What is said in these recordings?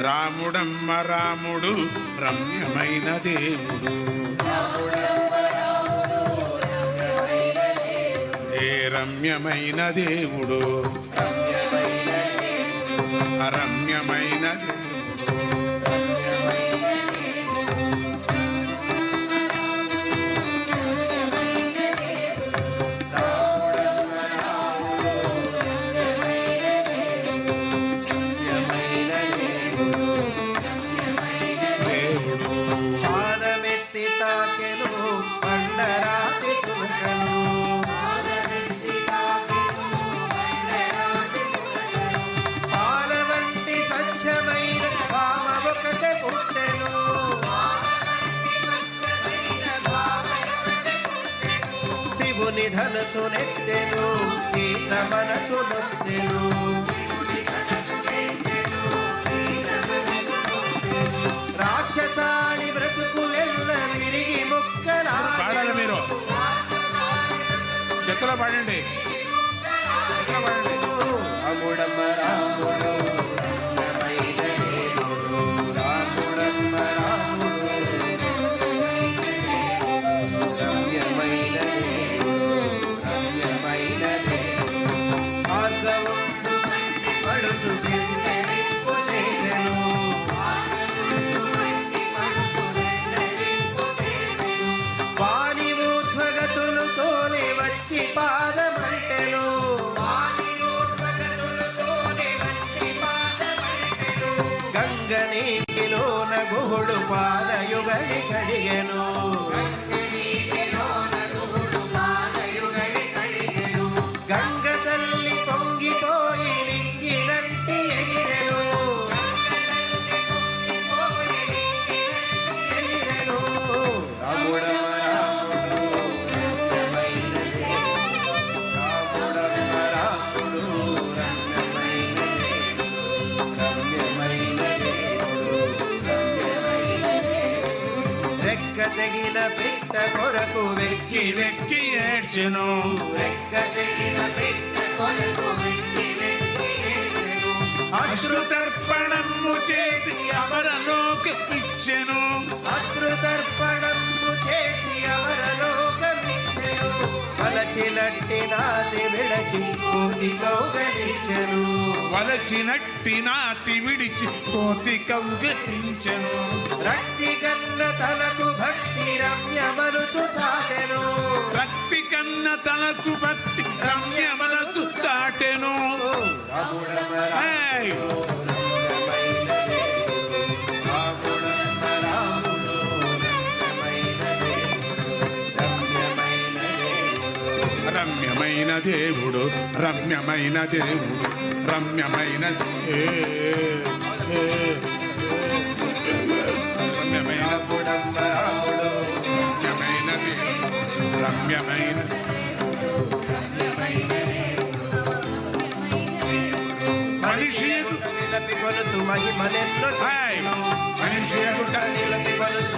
రాముడమ్మ రాముడు రమ్యమైన దేవుడు. ఏ రమ్యమైన దేవుడు, రమ్యమైన దేవుడు. ధనసు నెత్తెను సీత మనసు నొత్తెను. రాక్షసాని బ్రతుకులెల్ల విరిగి ముక్కలా. పాడాలి మీరు, జతలో పాడండి. రాముడమ్మ రాముడు రమ్యమైన దేవుడు, రాముడమ్మ రాముడు రమ్యమైన గంగనీకిలోన గుహుడు పాదయుగలి కడిగెను. గంగ తల్లి పొంగిపోయి నింగినంటి ఎగిరెను. రాముడమ్మ రాముడు రమ్యమైన దేవుడు, రాముడమ్మ రాముడు రమ్యమైన రెక్క తెగిన పిట్ట కొరకు వెక్కి వెక్కి ఏడ్చెను. రెక్క తెగిన పిట్ట కొరకు వెక్కి వెక్కి ఏడ్చెను. అశ్రుతర్పణము చేసి అమరలోకమిచ్చెను. అశ్రుతర్పణము చేసి అమరలోకమిచ్చెను. వలచినట్టి నాతి విడచి కోతి కౌగలించెను. వలచినట్టి నాతి విడిచి కోతి కౌగలించెను. రక్తి కన్న తనకు భక్తి రమ్య మనసు చాటెను. రక్తి కన్న తనకు భక్తి రమ్య మనసు చాటెను. రాముడమ్మ రాముడు రమ్యమైన దేవుడు, రాముడమ్మ రాముడు రమ్యమైన దేవుడు, రమ్యమైన దేవుడు, రమ్యమైన దేవుడు, రమ్యమైన రమ్యమైన రాముడమ్మ రాముడు రమ్యమైన దేవుడు, రమ్యమైన మనిషి నిలపి కొలుచు మహిమలెన్నో మనిషి నిలపి కొలుచు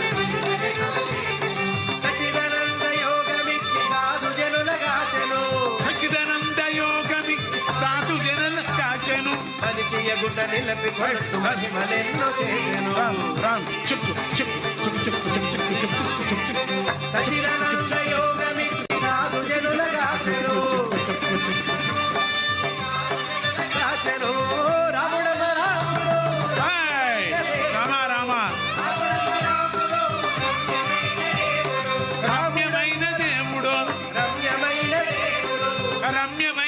సచిదానంద యోగమిచ్చి సాధు జనుల కాచెను. సచిదానంద యోగమిచ్చి సాధు జనుల కాచెను. మనిషి ఎగుట నిలపి కొలుచు మహిమలెన్నో చేసెను. చెప్పు చెప్పు చెప్పు చెప్పు చెప్పు చెప్పు చెప్పు చెప్పు. సచిదానంద యోగమిచ్చి సాధు జనుల కాచెను. కాచెను. రాముడమ్మ రాముడు రామ రామ రమ్యమైన దేవుడు, రమ్యమైన దేవుడు, రమ్యమైన